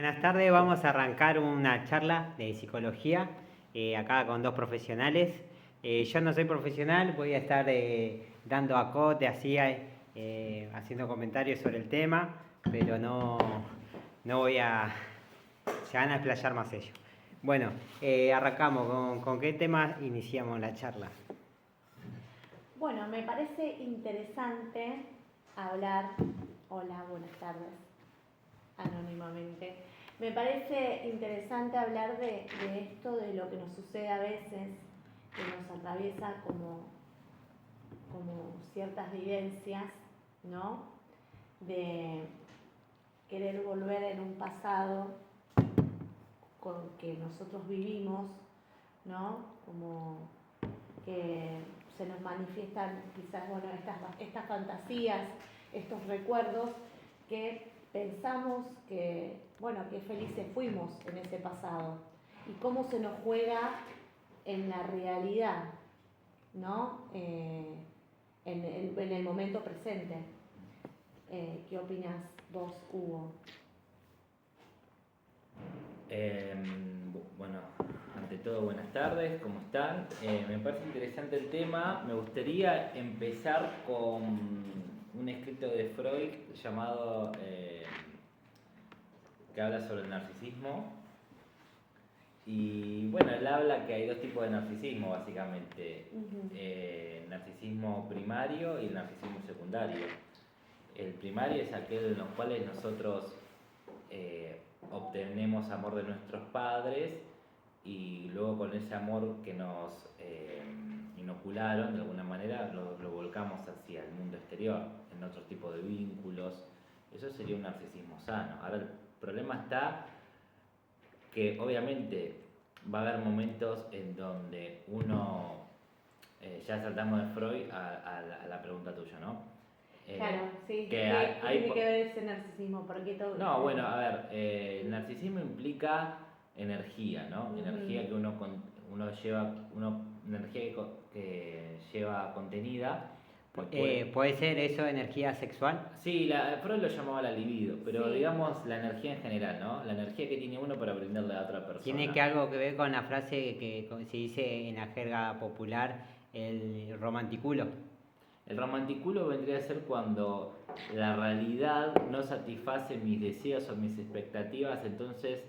Buenas tardes, vamos a arrancar una charla de psicología acá con dos profesionales. Yo no soy profesional, voy a estar dando acote, así, haciendo comentarios sobre el tema, pero no voy a... se van a explayar más ellos. Bueno, arrancamos. ¿Con qué tema iniciamos la charla? Bueno, me parece interesante hablar, hola, buenas tardes, anónimamente. Me parece interesante hablar de esto, de lo que nos sucede a veces, que nos atraviesa como ciertas vivencias, ¿no? De querer volver en un pasado con que nosotros vivimos, ¿no? Como que se nos manifiestan quizás, bueno, estas fantasías, estos recuerdos que pensamos que, bueno, que felices fuimos en ese pasado y cómo se nos juega en la realidad, ¿no? En el momento presente. ¿Qué opinas vos, Hugo? Bueno, ante todo, buenas tardes, ¿cómo están? Me parece interesante el tema. Me gustaría empezar con un escrito de Freud llamado que habla sobre el narcisismo. Y bueno, él habla que hay dos tipos de narcisismo, básicamente. Narcisismo primario y el narcisismo secundario. El primario es aquel en los cuales nosotros obtenemos amor de nuestros padres y luego con ese amor que nos inocularon de alguna manera lo volcamos hacia el mundo exterior, en otro tipo de vínculos. Eso sería un narcisismo sano. Ahora el problema está que obviamente va a haber momentos en donde uno, ya saltamos de Freud a la pregunta tuya, ¿no? Claro, sí. Que ¿Qué tiene que ver ese narcisismo? ¿Por qué todo? No, bueno, a ver, el narcisismo implica energía, ¿no? Energía que uno lleva, energía que lleva contenida. ¿Puede ser eso energía sexual? Sí, Freud lo llamaba la libido, pero Sí. digamos la energía en general, ¿no? La energía que tiene uno para brindarle a otra persona. ¿Tiene algo que ver con la frase que se dice en la jerga popular, el romanticulo? El romanticulo vendría a ser cuando la realidad no satisface mis deseos o mis expectativas, entonces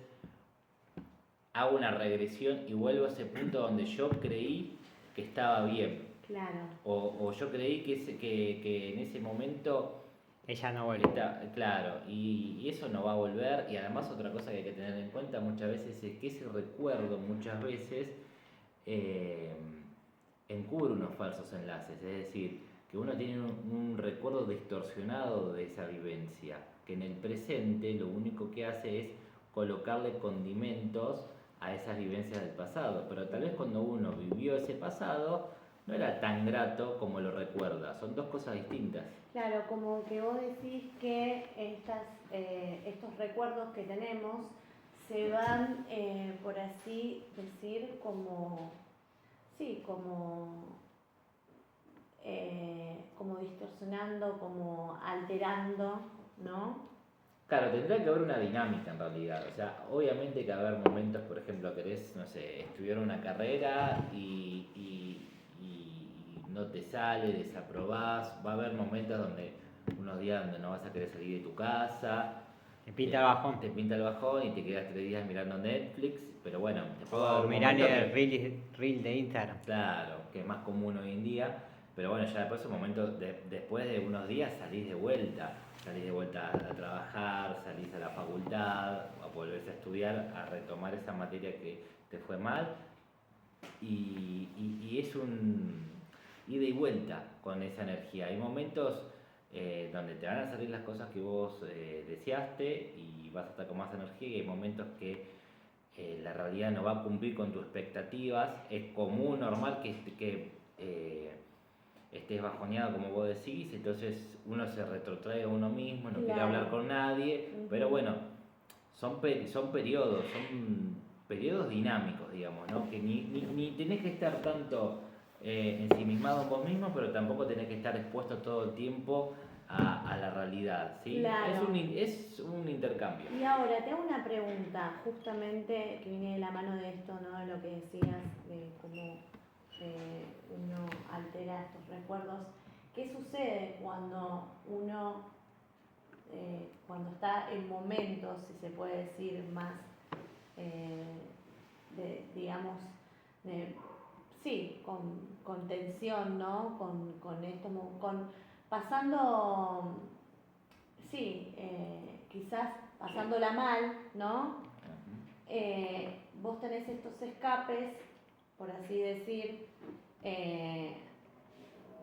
hago una regresión y vuelvo a ese punto donde yo creí que estaba bien. Claro. O yo creí que en ese momento ella no vuelve. Claro, y eso no va a volver. Y además otra cosa que hay que tener en cuenta muchas veces es que ese recuerdo muchas veces encubre unos falsos enlaces. Es decir, que uno tiene un recuerdo distorsionado de esa vivencia, que en el presente lo único que hace es colocarle condimentos a esas vivencias del pasado, pero tal vez cuando uno vivió ese pasado no era tan grato como lo recuerda, son dos cosas distintas. Claro, como que vos decís que estos recuerdos que tenemos se van, por así decir, como distorsionando, como alterando, ¿no? Claro, tendría que haber una dinámica en realidad. O sea, obviamente que va a haber momentos, por ejemplo, querés, no sé, estudiar una carrera y no te sale, desaprobás. Va a haber momentos donde, unos días donde no vas a querer salir de tu casa. Te pinta el bajón. Te pinta el bajón y te quedas 3 días mirando Netflix. Pero bueno, después va a haber mirar momentos el reel de Instagram. Claro, que es más común hoy en día. Pero bueno, ya después, después de unos días salís de vuelta. Salís de vuelta a trabajar, salís a la facultad, a volverse a estudiar, a retomar esa materia que te fue mal. Y es un ida y vuelta con esa energía. Hay momentos donde te van a salir las cosas que vos deseaste y vas a estar con más energía, y hay momentos que la realidad no va a cumplir con tus expectativas. Es común, normal que estés bajoneado, como vos decís, entonces uno se retrotrae a uno mismo, no quiere hablar con nadie, pero bueno, son periodos dinámicos, digamos, ¿no? Que ni tenés que estar tanto ensimismado en vos mismo, pero tampoco tenés que estar expuesto todo el tiempo a la realidad, ¿sí? Claro. Es un intercambio. Y ahora te hago una pregunta, justamente que viene de la mano de esto, ¿no? De lo que decías, de cómo uno altera estos recuerdos. ¿Qué sucede cuando uno, cuando está en momentos, si se puede decir, más, digamos, sí, con tensión, ¿no? Con esto, pasando, sí, quizás pasándola mal, ¿no? Vos tenés estos escapes, por así decir,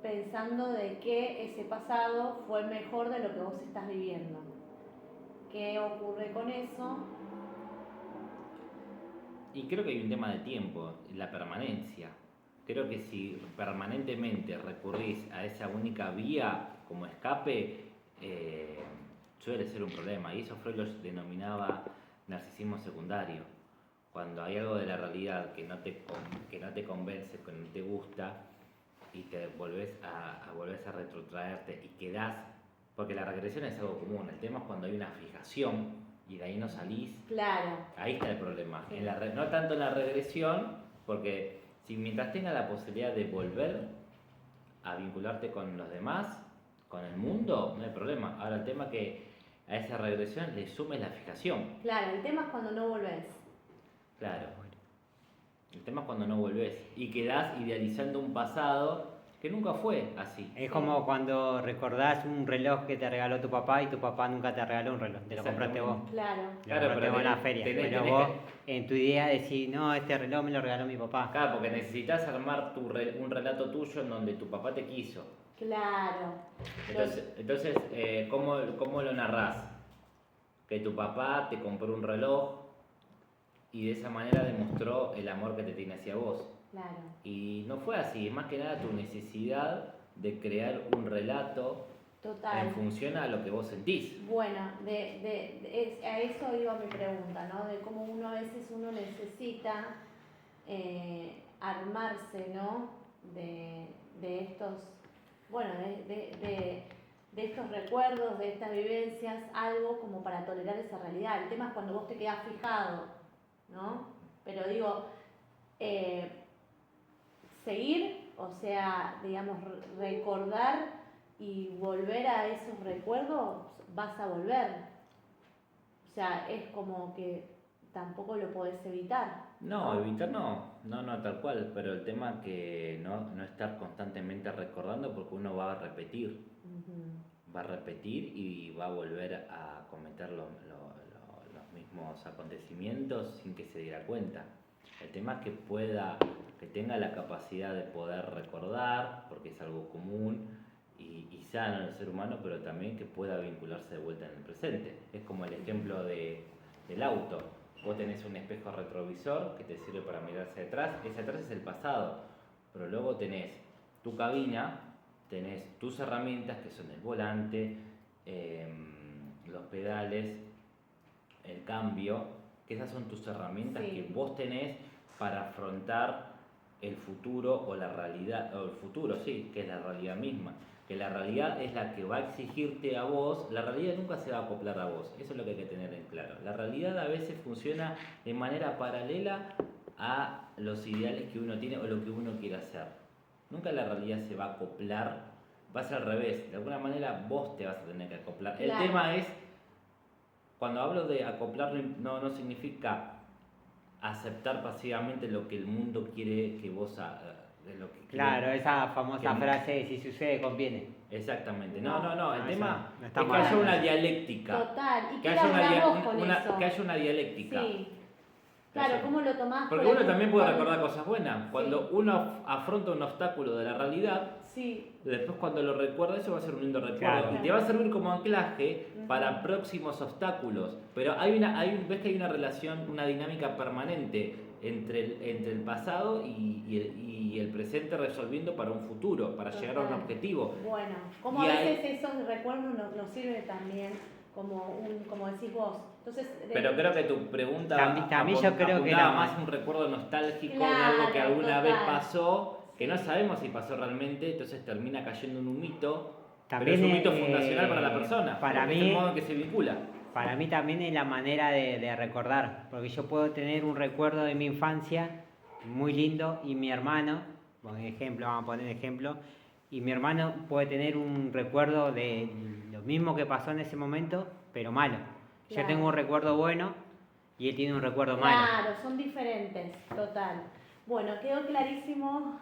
pensando de que ese pasado fue mejor de lo que vos estás viviendo. ¿Qué ocurre con eso? Y creo que hay un tema de tiempo, la permanencia. Creo que si permanentemente recurrís a esa única vía como escape, suele ser un problema. Y eso Freud lo denominaba narcisismo secundario. Cuando hay algo de la realidad que no te convence, que no te gusta, y te volvés a retrotraerte y quedás, porque la regresión es algo común. El tema es cuando hay una fijación y de ahí no salís. Claro. Ahí está el problema. Sí. No tanto en la regresión, porque si mientras tengas la posibilidad de volver a vincularte con los demás, con el mundo, no hay problema. Ahora el tema es que a esa regresión le sumes la fijación. Claro, el tema es cuando no volvés. Claro. El tema es cuando no volvés y quedás idealizando un pasado que nunca fue así. Es como cuando recordás un reloj que te regaló tu papá y tu papá nunca te regaló un reloj, te lo compraste vos. Claro. Claro, Lo compraste pero vos en la tenés- feria. tenés- Pero tenés vos en tu idea decís, no, este reloj me lo regaló mi papá. Claro, porque necesitas armar un relato tuyo en donde tu papá te quiso. Claro. Entonces ¿cómo lo narrás? Que tu papá te compró un reloj y de esa manera demostró el amor que te tiene hacia vos. Claro. Y no fue así, es más que nada tu necesidad de crear un relato Total. en función a lo que vos sentís. Bueno, a eso iba mi pregunta, ¿no? De cómo uno a veces necesita armarse, ¿no? De estos, bueno, de estos recuerdos, de estas vivencias, algo como para tolerar esa realidad. El tema es cuando vos te quedás fijado, ¿no? Pero digo, seguir, o sea, digamos, recordar y volver a esos recuerdos, vas a volver. O sea, es como que tampoco lo podés evitar. No, evitar no, tal cual, pero el tema es que no estar constantemente recordando porque uno va a repetir. Uh-huh. Va a repetir y va a volver a cometer los mismos acontecimios sin que se diera cuenta. El tema es que tenga la capacidad de poder recordar, porque es algo común y sano en el ser humano, pero también que pueda vincularse de vuelta en el presente. Es como el ejemplo del auto. Vos tenés un espejo retrovisor que te sirve para mirar hacia atrás, ese atrás es el pasado, pero luego tenés tu cabina, tenés tus herramientas que son el volante, los pedales, el cambio, que esas son tus herramientas que vos tenés para afrontar el futuro o la realidad, o el futuro, sí, que es la realidad misma. Que la realidad es la que va a exigirte a vos, la realidad nunca se va a acoplar a vos, eso es lo que hay que tener en claro. La realidad a veces funciona de manera paralela a los ideales que uno tiene o lo que uno quiere hacer. Nunca la realidad se va a acoplar, va a ser al revés, de alguna manera vos te vas a tener que acoplar. Claro. El tema es, cuando hablo de acoplar, no significa aceptar pasivamente lo que el mundo quiere que vos hagas. Claro, esa famosa frase de si sucede, conviene. Exactamente. No. El tema no es está que mal. haya una dialéctica. Total. ¿Y Que qué haya laburás vos con eso? que haya una dialéctica. Sí. Claro, ¿cómo lo tomás? Porque uno también puede recordar cosas buenas. Cuando uno afronta un obstáculo de la realidad, después cuando lo recuerda, eso va a ser un lindo recuerdo. Claro. Y te va a servir como anclaje para próximos obstáculos. Pero ves que hay una relación, una dinámica permanente entre el pasado y el presente, resolviendo para un futuro, para llegar a un objetivo. Bueno, como a veces esos recuerdos nos sirven también como decís vos. Entonces, pero creo que tu pregunta también yo creo que era más un recuerdo nostálgico de algo que alguna vez pasó, que no sabemos si pasó realmente, entonces termina cayendo en un mito También pero es un mito fundacional para la persona, para porque mí, es el modo en que se vincula. para mí también es la manera de recordar, porque yo puedo tener un recuerdo de mi infancia muy lindo y mi hermano, por ejemplo, vamos a poner ejemplo, y mi hermano puede tener un recuerdo de lo mismo que pasó en ese momento, pero malo. Yo Claro. tengo un recuerdo bueno y él tiene un recuerdo malo. Claro, son diferentes, total. Bueno, quedó clarísimo